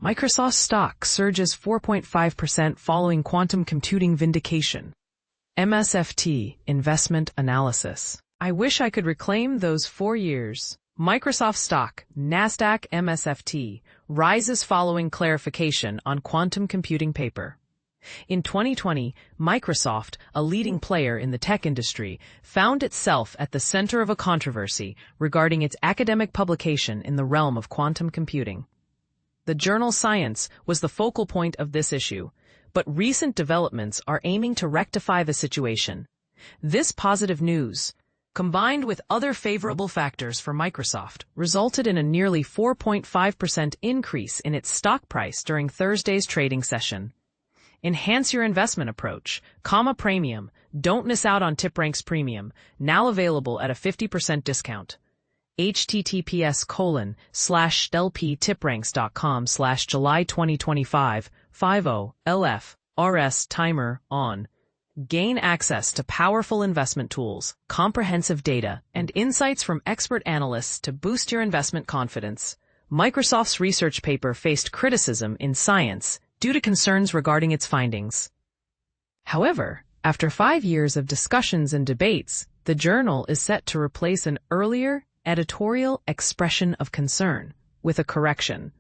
Microsoft stock surges 4.5% following quantum computing vindication. MSFT investment analysis. I wish I could reclaim those 4 years. Microsoft stock, Nasdaq MSFT, rises following clarification on quantum computing paper. In 2020, Microsoft, a leading player in the tech industry, found itself at the center of a controversy regarding its academic publication in the realm of quantum computing. The journal Science was the focal point of this issue, but recent developments are aiming to rectify the situation. This positive news, combined with other favorable factors for Microsoft, resulted in a nearly 4.5% increase in its stock price during Thursday's trading session. Enhance your investment approach, Premium, don't miss out on TipRanks Premium, now available at a 50% discount. https://lptipranks.com/July 2025 50 LF RS timer on. Gain access to powerful investment tools, comprehensive data, and insights from expert analysts to boost your investment confidence. Microsoft's research paper faced criticism in Science due to concerns regarding its findings. However, after 5 years of discussions and debates, the journal is set to replace an earlier editorial expression of concern with a correction.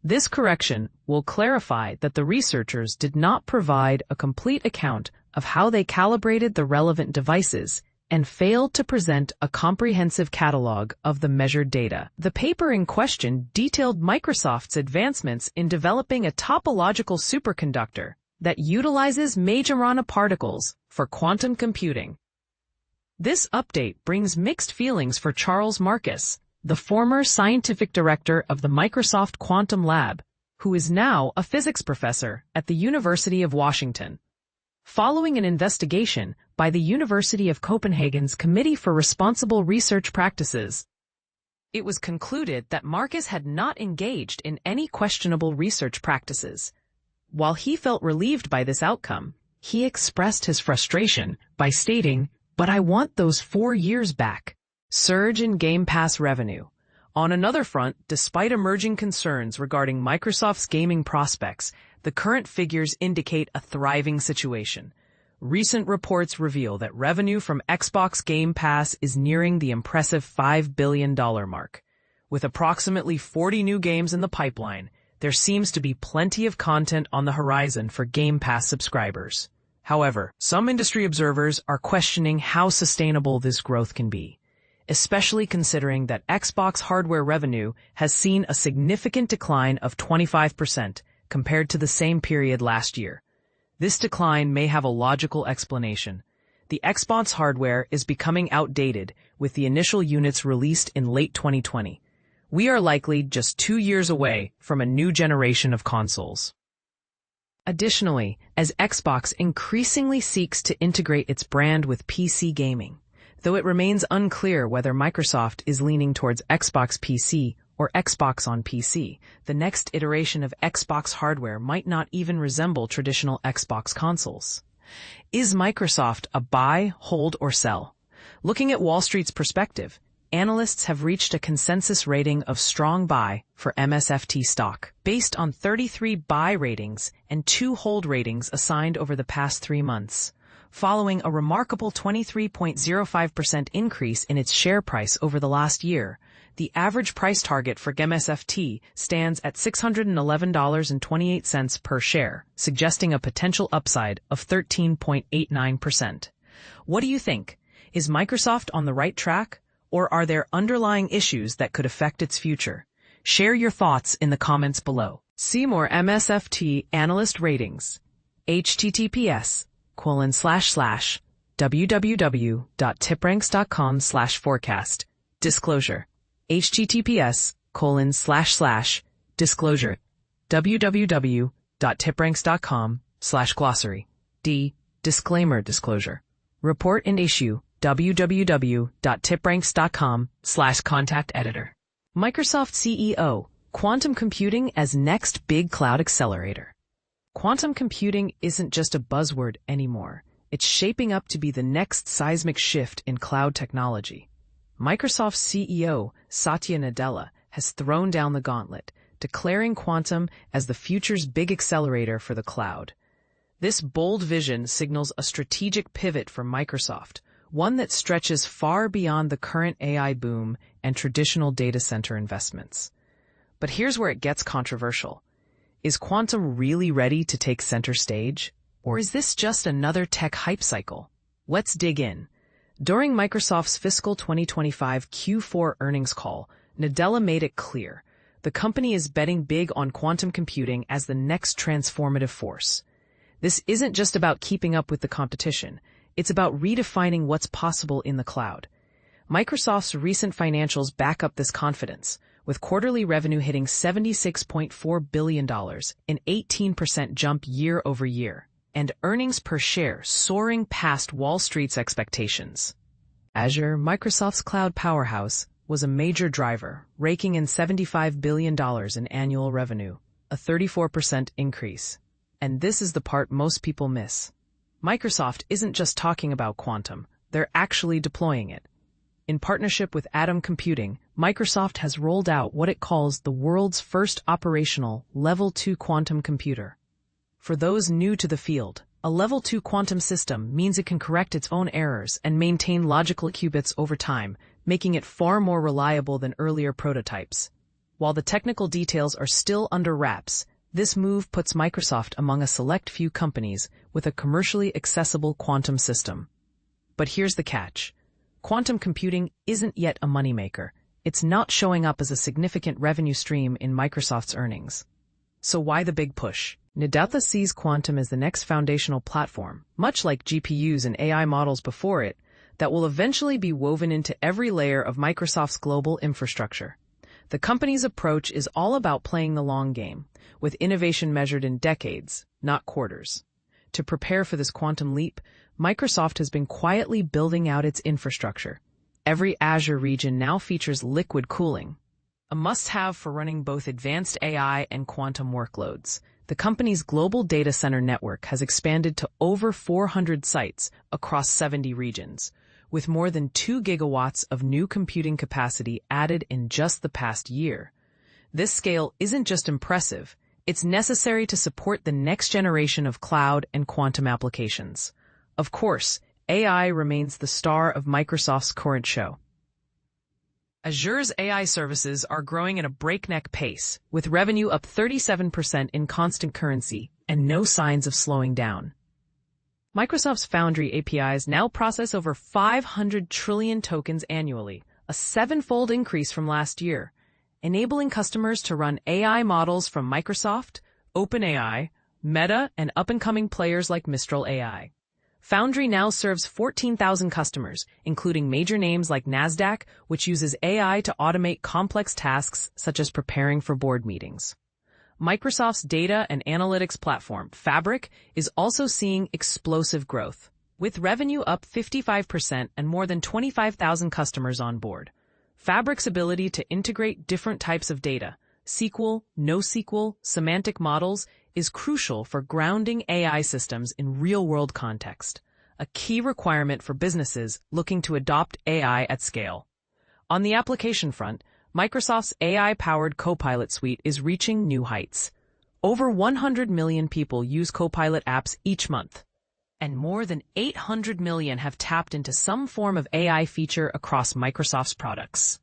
This correction will clarify that the researchers did not provide a complete account of how they calibrated the relevant devices and failed to present a comprehensive catalog of the measured data. The paper in question detailed Microsoft's advancements in developing a topological superconductor that utilizes Majorana particles for quantum computing. This update brings mixed feelings for Charles Marcus, the former scientific director of the Microsoft Quantum Lab, who is now a physics professor at the University of Washington. Following an investigation by the University of Copenhagen's Committee for Responsible Research Practices, it was concluded that Marcus had not engaged in any questionable research practices. While he felt relieved by this outcome, he expressed his frustration by stating, "But I want those 4 years back." Surge in Game Pass revenue. On another front, despite emerging concerns regarding Microsoft's gaming prospects, the current figures indicate a thriving situation. Recent reports reveal that revenue from Xbox Game Pass is nearing the impressive $5 billion mark. With approximately 40 new games in the pipeline, there seems to be plenty of content on the horizon for Game Pass subscribers. However, some industry observers are questioning how sustainable this growth can be, especially considering that Xbox hardware revenue has seen a significant decline of 25% compared to the same period last year. This decline may have a logical explanation. The Xbox hardware is becoming outdated, with the initial units released in late 2020. We are likely just 2 years away from a new generation of consoles. Additionally, as Xbox increasingly seeks to integrate its brand with PC gaming, though it remains unclear whether Microsoft is leaning towards Xbox PC or Xbox on PC, the next iteration of Xbox hardware might not even resemble traditional Xbox consoles. Is Microsoft a buy, hold, or sell? Looking at Wall Street's perspective, analysts have reached a consensus rating of strong buy for MSFT stock, based on 33 buy ratings and 2 hold ratings assigned over the past 3 months. Following a remarkable 23.05% increase in its share price over the last year, the average price target for MSFT stands at $611.28 per share, suggesting a potential upside of 13.89%. What do you think? Is Microsoft on the right track, or are there underlying issues that could affect its future? Share your thoughts in the comments below. See more MSFT analyst ratings. https://www.tipranks.com/forecast. Disclosure. https://disclosure. www.tipranks.com/glossary. Disclaimer disclosure. Report and issue. www.tipranks.com/contact editor. Microsoft CEO, quantum computing as next big cloud accelerator. Quantum computing isn't just a buzzword anymore. It's shaping up to be the next seismic shift in cloud technology. Microsoft CEO Satya Nadella has thrown down the gauntlet, declaring quantum as the future's big accelerator for the cloud. This bold vision signals a strategic pivot for Microsoft, one that stretches far beyond the current AI boom and traditional data center investments. But here's where it gets controversial. Is quantum really ready to take center stage? Or is this just another tech hype cycle? Let's dig in. During Microsoft's fiscal 2025 Q4 earnings call, Nadella made it clear the company is betting big on quantum computing as the next transformative force. This isn't just about keeping up with the competition. It's about redefining what's possible in the cloud. Microsoft's recent financials back up this confidence, with quarterly revenue hitting $76.4 billion, an 18% jump year over year, and earnings per share soaring past Wall Street's expectations. Azure, Microsoft's cloud powerhouse, was a major driver, raking in $75 billion in annual revenue, a 34% increase. And this is the part most people miss. Microsoft isn't just talking about quantum, they're actually deploying it. In partnership with Atom Computing, Microsoft has rolled out what it calls the world's first operational Level 2 quantum computer. For those new to the field, a Level 2 quantum system means it can correct its own errors and maintain logical qubits over time, making it far more reliable than earlier prototypes. While the technical details are still under wraps, this move puts Microsoft among a select few companies with a commercially accessible quantum system. But here's the catch. Quantum computing isn't yet a moneymaker. It's not showing up as a significant revenue stream in Microsoft's earnings. So why the big push? Nadella sees quantum as the next foundational platform, much like GPUs and AI models before it, that will eventually be woven into every layer of Microsoft's global infrastructure. The company's approach is all about playing the long game, with innovation measured in decades, not quarters. To prepare for this quantum leap, Microsoft has been quietly building out its infrastructure. Every Azure region now features liquid cooling, a must-have for running both advanced AI and quantum workloads. The company's global data center network has expanded to over 400 sites across 70 regions, with more than 2 gigawatts of new computing capacity added in just the past year. This scale isn't just impressive, it's necessary to support the next generation of cloud and quantum applications. Of course, AI remains the star of Microsoft's current show. Azure's AI services are growing at a breakneck pace, with revenue up 37% in constant currency and no signs of slowing down. Microsoft's Foundry APIs now process over 500 trillion tokens annually, a 7-fold increase from last year, enabling customers to run AI models from Microsoft, OpenAI, Meta, and up-and-coming players like Mistral AI. Foundry now serves 14,000 customers, including major names like Nasdaq, which uses AI to automate complex tasks such as preparing for board meetings. Microsoft's data and analytics platform, Fabric, is also seeing explosive growth, with revenue up 55% and more than 25,000 customers on board. Fabric's ability to integrate different types of data, SQL, NoSQL, semantic models, is crucial for grounding AI systems in real-world context, a key requirement for businesses looking to adopt AI at scale. On the application front, Microsoft's AI-powered Copilot suite is reaching new heights. Over 100 million people use Copilot apps each month, and more than 800 million have tapped into some form of AI feature across Microsoft's products.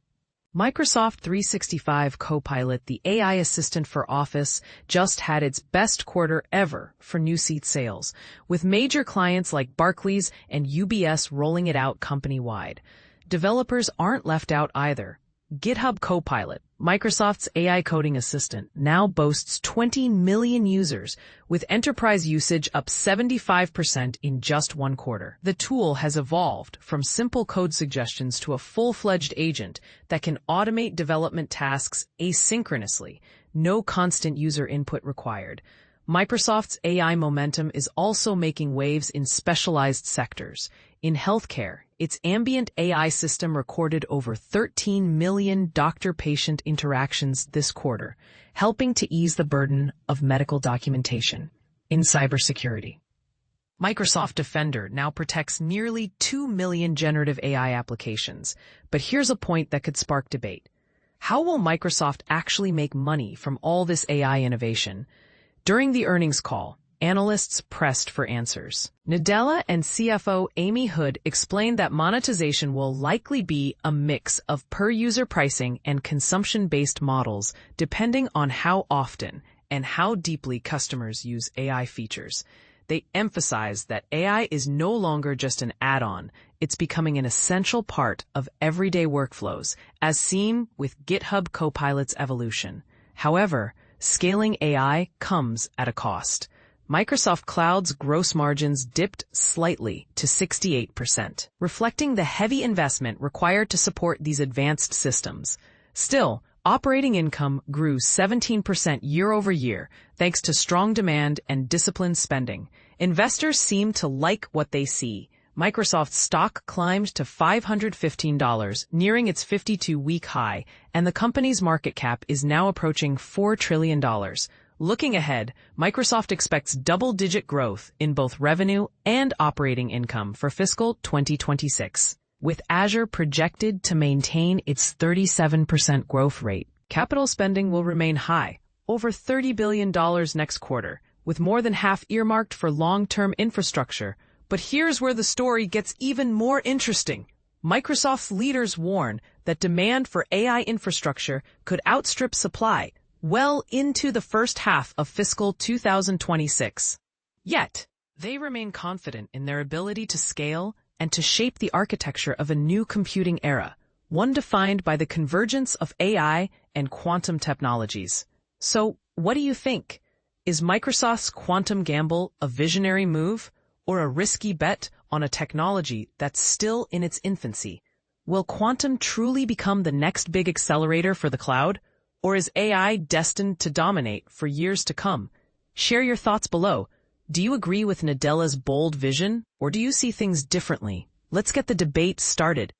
Microsoft 365 Copilot, the AI assistant for Office, just had its best quarter ever for new seat sales, with major clients like Barclays and UBS rolling it out company-wide. Developers aren't left out either. GitHub Copilot, Microsoft's AI coding assistant, now boasts 20 million users, with enterprise usage up 75% in just one quarter. The tool has evolved from simple code suggestions to a full-fledged agent that can automate development tasks asynchronously, no constant user input required. Microsoft's AI momentum is also making waves in specialized sectors. In healthcare, its ambient AI system recorded over 13 million doctor-patient interactions this quarter, helping to ease the burden of medical documentation. In cybersecurity, Microsoft Defender now protects nearly 2 million generative AI applications. But here's a point that could spark debate. How will Microsoft actually make money from all this AI innovation? During the earnings call, analysts pressed for answers. Nadella and CFO Amy Hood explained that monetization will likely be a mix of per-user pricing and consumption-based models, depending on how often and how deeply customers use AI features. They emphasize that AI is no longer just an add-on, it's becoming an essential part of everyday workflows, as seen with GitHub Copilot's evolution. However, scaling AI comes at a cost. Microsoft Cloud's gross margins dipped slightly to 68%, reflecting the heavy investment required to support these advanced systems. Still, operating income grew 17% year-over-year, thanks to strong demand and disciplined spending. Investors seem to like what they see. Microsoft's stock climbed to $515, nearing its 52-week high, and the company's market cap is now approaching $4 trillion. Looking ahead, Microsoft expects double-digit growth in both revenue and operating income for fiscal 2026. With Azure projected to maintain its 37% growth rate, capital spending will remain high, over $30 billion next quarter, with more than half earmarked for long-term infrastructure. But here's where the story gets even more interesting. Microsoft's leaders warn that demand for AI infrastructure could outstrip supply well into the first half of fiscal 2026. Yet, they remain confident in their ability to scale and to shape the architecture of a new computing era, one defined by the convergence of AI and quantum technologies. So, what do you think? Is Microsoft's quantum gamble a visionary move or a risky bet on a technology that's still in its infancy? Will quantum truly become the next big accelerator for the cloud? Or is AI destined to dominate for years to come? Share your thoughts below. Do you agree with Nadella's bold vision, or do you see things differently? Let's get the debate started.